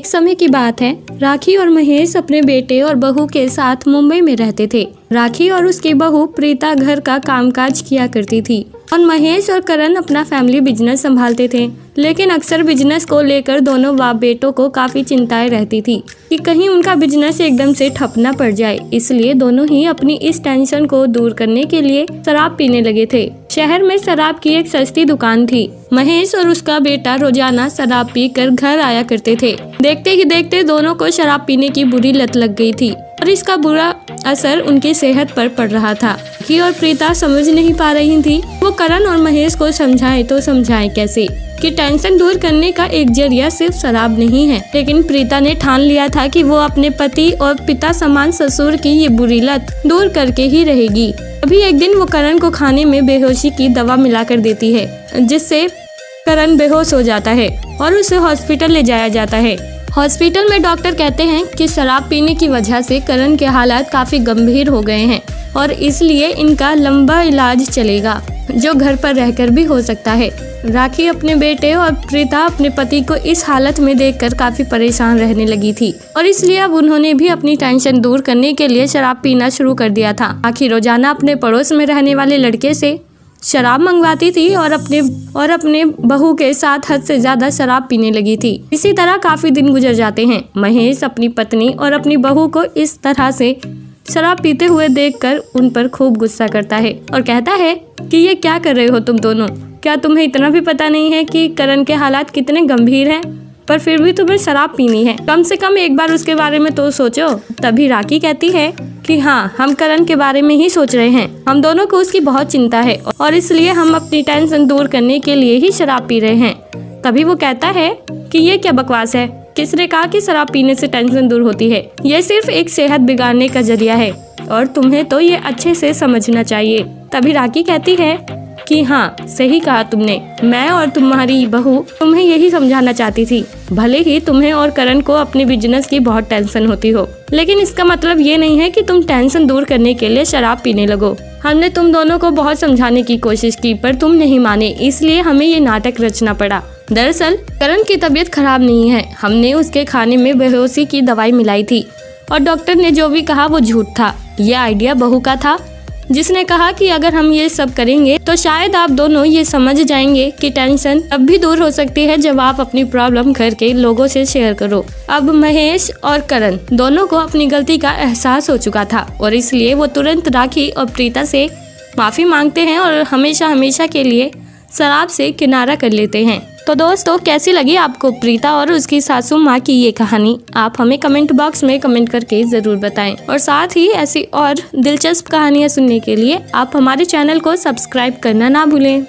एक समय की बात है। राखी और महेश अपने बेटे और बहू के साथ मुंबई में रहते थे। राखी और उसकी बहू प्रीता घर का कामकाज किया करती थी और महेश और करण अपना फैमिली बिजनेस संभालते थे। लेकिन अक्सर बिजनेस को लेकर दोनों बाप बेटों को काफी चिंताएं रहती थी कि कहीं उनका बिजनेस एकदम से ठप न पड़ जाए। इसलिए दोनों ही अपनी इस टेंशन को दूर करने के लिए शराब पीने लगे थे। शहर में शराब की एक सस्ती दुकान थी। महेश और उसका बेटा रोजाना शराब पीकर घर आया करते थे। देखते ही देखते दोनों को शराब पीने की बुरी लत लग गई थी और इसका बुरा असर उनकी सेहत पर पड़ रहा था। राखी और प्रीता समझ नहीं पा रही थी वो करण और महेश को समझाए तो समझाए कैसे कि टेंशन दूर करने का एक जरिया सिर्फ शराब नहीं है। लेकिन प्रीता ने ठान लिया था कि वो अपने पति और पिता समान ससुर की ये बुरी लत दूर करके ही रहेगी। अभी एक दिन वो करण को खाने में बेहोशी की दवा मिलाकर देती है, जिससे करण बेहोश हो जाता है और उसे हॉस्पिटल ले जाया जाता है। हॉस्पिटल में डॉक्टर कहते हैं कि शराब पीने की वजह से करण के हालात काफी गंभीर हो गए हैं और इसलिए इनका लंबा इलाज चलेगा, जो घर पर रहकर भी हो सकता है। राखी अपने बेटे और प्रीता अपने पति को इस हालत में देखकर काफी परेशान रहने लगी थी और इसलिए अब उन्होंने भी अपनी टेंशन दूर करने के लिए शराब पीना शुरू कर दिया था। राखी रोजाना अपने पड़ोस में रहने वाले लड़के से शराब मंगवाती थी और अपने बहू के साथ हद से ज्यादा शराब पीने लगी थी। इसी तरह काफी दिन गुजर जाते हैं। महेश अपनी पत्नी और अपनी बहू को इस तरह से शराब पीते हुए देखकर उन पर खूब गुस्सा करता है और कहता है कि ये क्या कर रहे हो तुम दोनों? क्या तुम्हें इतना भी पता नहीं है कि करण के हालात कितने गंभीर हैं? पर फिर भी तुम्हें शराब पीनी है। कम से कम एक बार उसके बारे में तो सोचो। तभी राखी कहती है कि हाँ, हम करण के बारे में ही सोच रहे हैं। हम दोनों को उसकी बहुत चिंता है और इसलिए हम अपनी टेंशन दूर करने के लिए ही शराब पी रहे हैं। तभी वो कहता है कि ये क्या बकवास है? किसने कहा कि शराब पीने से टेंशन दूर होती है? ये सिर्फ एक सेहत बिगाड़ने का जरिया है और तुम्हें तो ये अच्छे से समझना चाहिए। तभी राखी कहती है कि हाँ, सही कहा तुमने। मैं और तुम्हारी बहू तुम्हें यही समझाना चाहती थी। भले ही तुम्हें और करण को अपने बिजनेस की बहुत टेंशन होती हो, लेकिन इसका मतलब ये नहीं है कि तुम टेंशन दूर करने के लिए शराब पीने लगो। हमने तुम दोनों को बहुत समझाने की कोशिश की पर तुम नहीं माने, इसलिए हमें ये नाटक रचना पड़ा। दरअसल करण की तबीयत खराब नहीं है। हमने उसके खाने में बेहोशी की दवाई मिलाई थी और डॉक्टर ने जो भी कहा वो झूठ था। ये आइडिया बहू का था, जिसने कहा कि अगर हम ये सब करेंगे तो शायद आप दोनों ये समझ जाएंगे कि टेंशन तब भी दूर हो सकती है जब आप अपनी प्रॉब्लम घर के लोगों से शेयर करो। अब महेश और करण दोनों को अपनी गलती का एहसास हो चुका था और इसलिए वो तुरंत राखी और प्रीता से माफी मांगते हैं और हमेशा हमेशा के लिए शराब से किनारा कर लेते हैं। तो दोस्तों, कैसी लगी आपको प्रीता और उसकी सासू माँ की ये कहानी? आप हमें कमेंट बॉक्स में कमेंट करके जरूर बताएं और साथ ही ऐसी और दिलचस्प कहानियाँ सुनने के लिए आप हमारे चैनल को सब्सक्राइब करना ना भूलें।